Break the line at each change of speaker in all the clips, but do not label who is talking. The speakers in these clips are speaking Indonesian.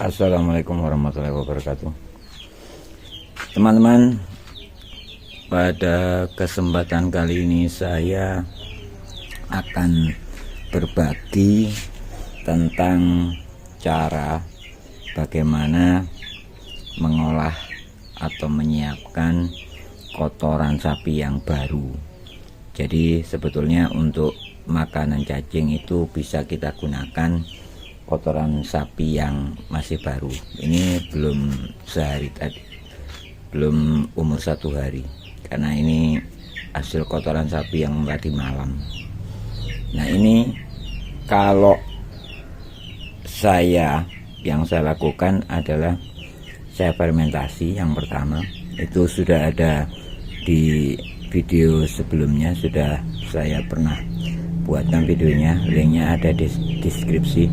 Assalamualaikum warahmatullahi wabarakatuh. Teman-teman, pada kesempatan kali ini saya akan berbagi tentang cara bagaimana mengolah atau menyiapkan kotoran sapi yang baru. Jadi sebetulnya untuk makanan cacing itu bisa kita gunakan kotoran sapi yang masih baru. Ini belum sehari tadi, belum umur 1 hari, karena ini hasil kotoran sapi yang tadi malam. Nah, ini kalau yang saya lakukan adalah saya fermentasi. Yang pertama itu sudah ada di video sebelumnya, sudah saya pernah buatkan videonya, linknya ada di deskripsi.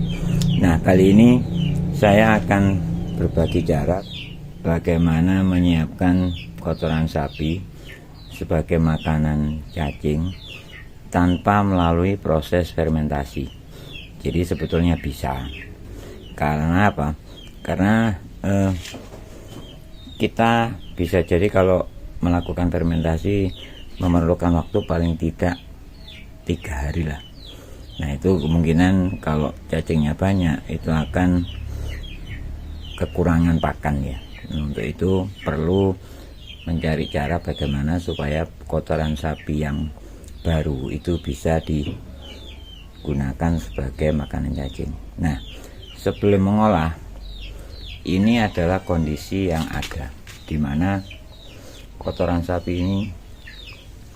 Nah, kali ini saya akan berbagi cara bagaimana menyiapkan kotoran sapi sebagai makanan cacing tanpa melalui proses fermentasi. Jadi sebetulnya bisa. Karena apa? Karena kita bisa jadi kalau melakukan fermentasi memerlukan waktu paling tidak 3 hari lah. Nah, itu kemungkinan kalau cacingnya banyak itu akan kekurangan pakan ya. Untuk itu perlu mencari cara bagaimana supaya kotoran sapi yang baru itu bisa digunakan sebagai makanan cacing. Nah, sebelum mengolah, ini adalah kondisi yang ada, di mana kotoran sapi ini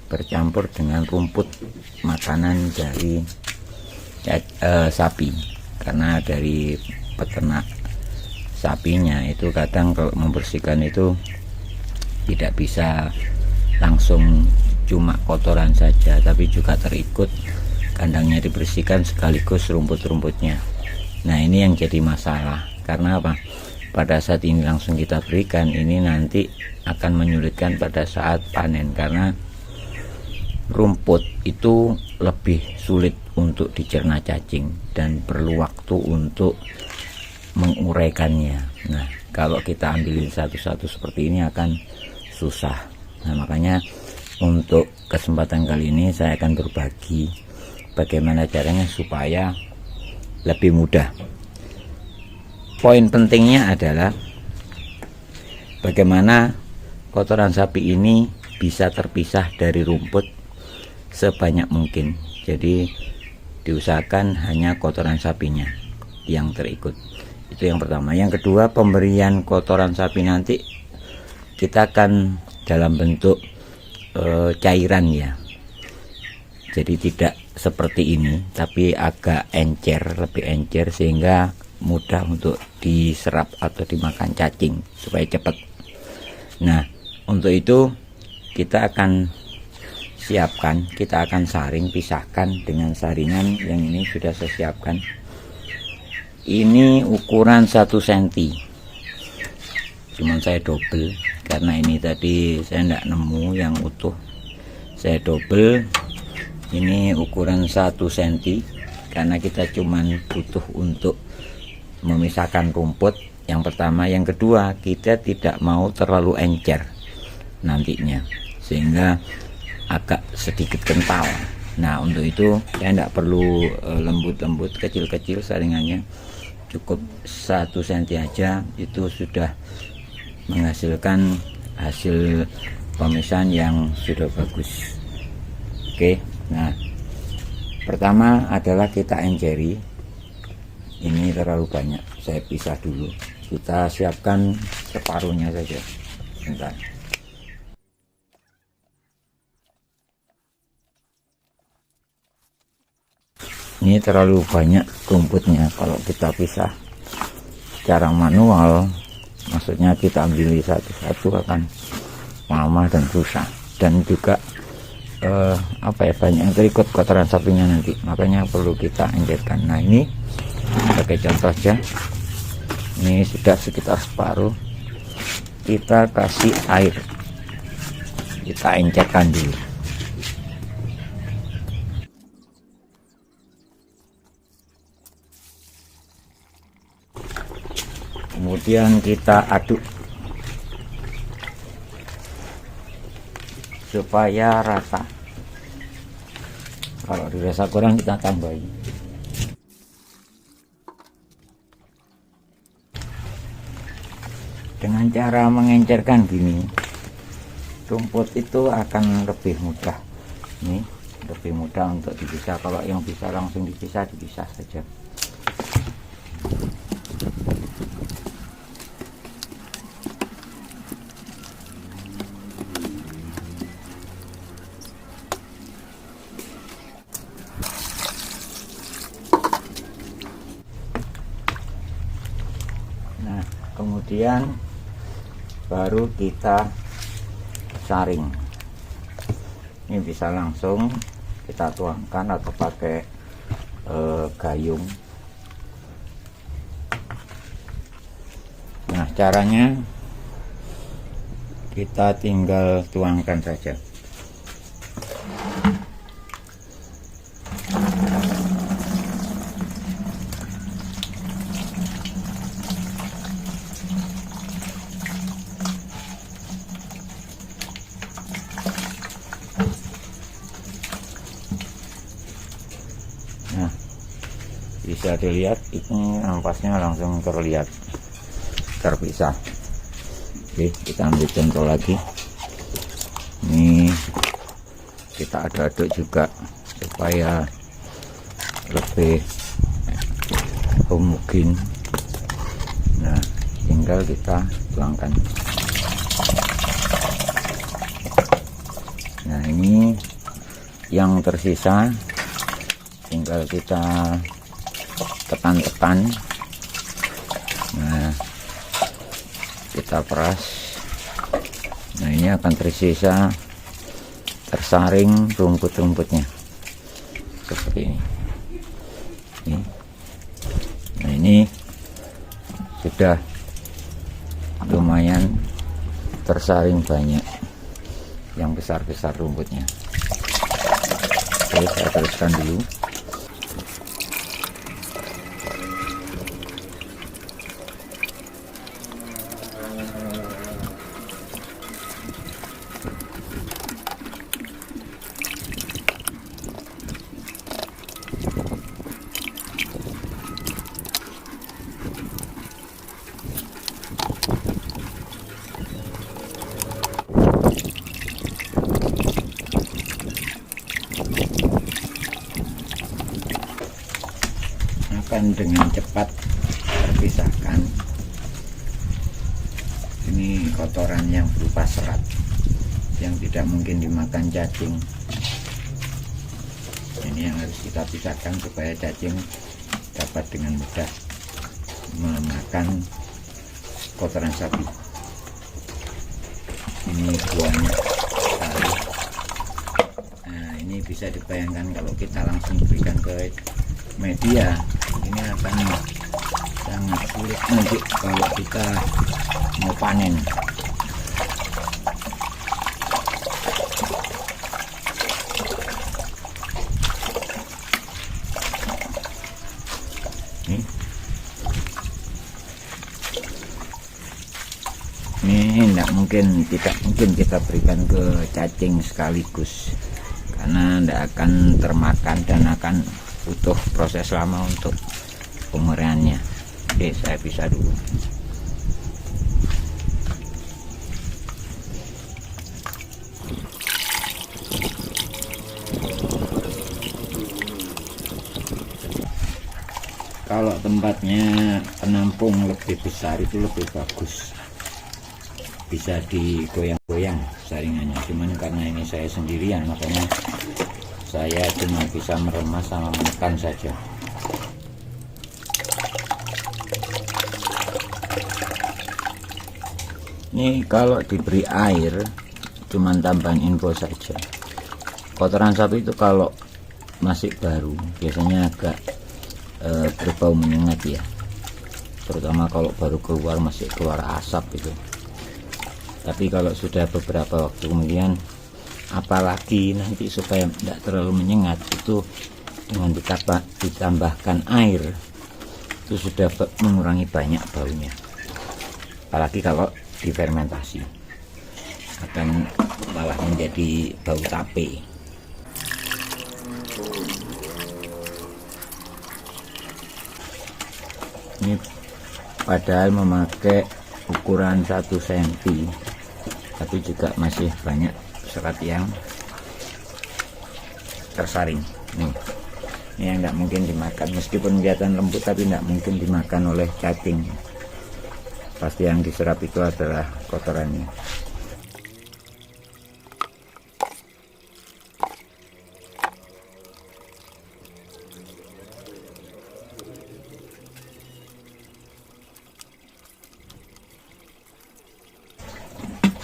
bercampur dengan rumput makanan dari sapi. Karena dari peternak sapinya itu kadang kalau membersihkan itu tidak bisa langsung cuma kotoran saja, tapi juga terikut kandangnya dibersihkan sekaligus rumput-rumputnya. Nah, ini yang jadi masalah. Karena apa? Pada saat ini langsung kita berikan, ini nanti akan menyulitkan pada saat panen, karena rumput itu lebih sulit untuk dicerna cacing dan perlu waktu untuk menguraikannya. Nah, kalau kita ambilin satu-satu seperti ini akan susah. Nah, makanya untuk kesempatan kali ini saya akan berbagi bagaimana caranya supaya lebih mudah. Poin pentingnya adalah bagaimana kotoran sapi ini bisa terpisah dari rumput sebanyak mungkin. Jadi diusahakan hanya kotoran sapinya yang terikut. Itu yang pertama. Yang kedua, pemberian kotoran sapi nanti kita akan dalam bentuk cairan ya. Jadi tidak seperti ini, tapi agak encer, lebih encer, sehingga mudah untuk diserap atau dimakan cacing supaya cepat. Nah, untuk itu kita akan siapkan, kita akan saring, pisahkan dengan saringan yang ini sudah saya siapkan. Ini ukuran 1 cm, cuman saya double karena ini tadi saya tidak nemu yang utuh. Saya double, ini ukuran 1 cm karena kita cuman butuh untuk memisahkan rumput. Yang pertama. Yang kedua, kita tidak mau terlalu encer nantinya, sehingga agak sedikit kental. Nah, untuk itu saya tidak perlu lembut-lembut, kecil-kecil saringannya, cukup 1 cm aja, itu sudah menghasilkan hasil pemisahan yang sudah bagus. Oke, nah pertama adalah kita enceri. Ini terlalu banyak, saya pisah dulu. Kita siapkan separuhnya saja. Bentar. Ini terlalu banyak rumputnya. Kalau kita pisah secara manual, maksudnya kita ambil satu-satu, akan lama dan susah, dan juga banyak yang terikut kotoran sapinya nanti. Makanya perlu kita encerkan. Nah, ini sebagai contoh aja, ini sudah sekitar separuh. Kita kasih air, kita encerkan dulu. kemudian kita aduk supaya rata. Kalau dirasa kurang kita tambahin. Dengan cara mengencerkan gini, rumput itu akan lebih mudah. Ini lebih mudah untuk dipisah. Kalau yang bisa langsung dipisah saja. Nah, kemudian baru kita saring. Ini bisa langsung kita tuangkan atau pakai gayung. Nah, caranya kita tinggal tuangkan saja. Nah, bisa dilihat ini ampasnya langsung terlihat terpisah. Oke, kita ambil contoh lagi. Ini kita aduk-aduk juga supaya lebih homogen. Nah, tinggal kita tuangkan. Nah, ini yang tersisa tinggal kita tekan-tekan. Nah, kita peras. Nah, ini akan tersisa tersaring rumput-rumputnya seperti ini. Nah, ini sudah lumayan tersaring banyak yang besar-besar rumputnya. Oke, saya teruskan dulu. Akan dengan cepat terpisahkan. Ini kotoran yang berupa serat yang tidak mungkin dimakan cacing. Ini yang harus kita pisahkan supaya cacing dapat dengan mudah memakan kotoran sapi. Ini buahnya sekali. Nah, ini bisa dibayangkan kalau kita langsung berikan ke media, ini akan sangat sulit nanti kalau kita mau panen. Ini tidak mungkin kita berikan ke cacing sekaligus karena tidak akan termakan dan akan butuh proses lama untuk pemurniannya. Oke, saya pisah dulu. Kalau tempatnya penampung lebih besar itu lebih bagus, bisa digoyang-goyang saringannya. Cuman karena ini saya sendirian, makanya saya cuma bisa meremas sama menekan saja. Ini kalau diberi air, cuman tambahan info saja. Kotoran sapi itu kalau masih baru biasanya agak berbau menyengat ya, terutama kalau baru keluar, masih keluar asap itu. Tapi kalau sudah beberapa waktu kemudian, apalagi nanti supaya tidak terlalu menyengat, itu dengan ditambahkan air itu sudah mengurangi banyak baunya. apalagi kalau difermentasi akan malah menjadi bau tape. Ini padahal memakai ukuran 1 cm, tapi juga masih banyak serat yang tersaring. Nih, ini yang tidak mungkin dimakan, meskipun kelihatan lembut tapi tidak mungkin dimakan oleh cacing. Pasti yang diserap itu adalah kotorannya.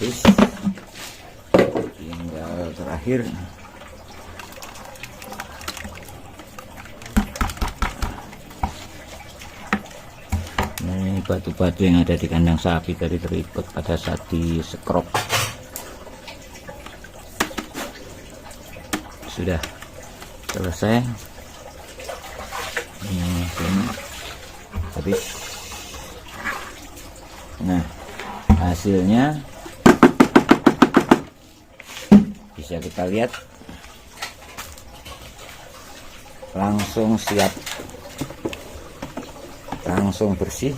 Terus tinggal terakhir ini batu-batu yang ada di kandang sapi tadi terikut pada saat disekrop. Sudah selesai. Ini habis. Nah, hasilnya bisa kita lihat, langsung siap, langsung bersih.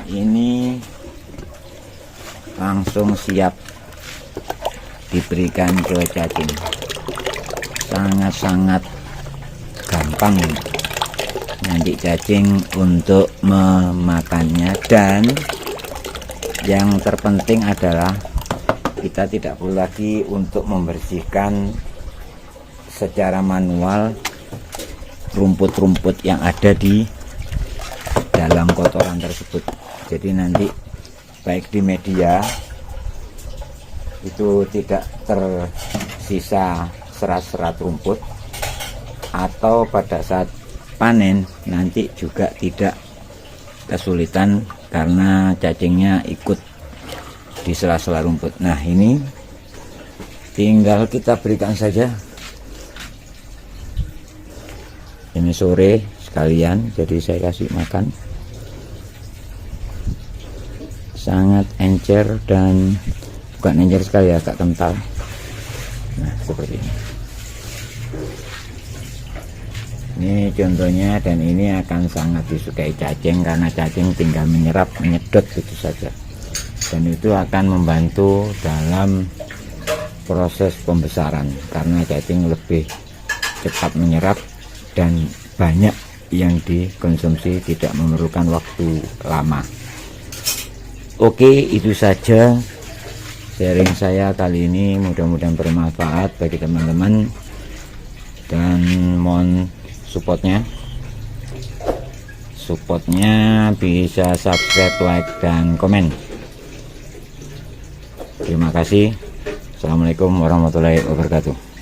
Ini langsung siap diberikan ke cacing. Sangat-sangat gampang nanti cacing untuk memakannya, dan yang terpenting adalah kita tidak perlu lagi untuk membersihkan secara manual rumput-rumput yang ada di dalam kotoran tersebut. Jadi nanti baik di media itu tidak tersisa serat-serat rumput, atau pada saat panen nanti juga tidak kesulitan karena cacingnya ikut di sela-sela rumput. Nah, ini tinggal kita berikan saja. Ini sore sekalian, jadi saya kasih makan. Sangat encer dan bukan encer sekali, agak kental. Nah, seperti ini. Ini contohnya, dan ini akan sangat disukai cacing karena cacing tinggal menyerap, menyedot itu saja, dan itu akan membantu dalam proses pembesaran karena cacing lebih cepat menyerap dan banyak yang dikonsumsi, tidak memerlukan waktu lama. Oke, itu saja sharing saya kali ini, mudah-mudahan bermanfaat bagi teman-teman, dan mohon supportnya bisa subscribe, like, dan komen. Terima kasih. Assalamualaikum warahmatullahi wabarakatuh.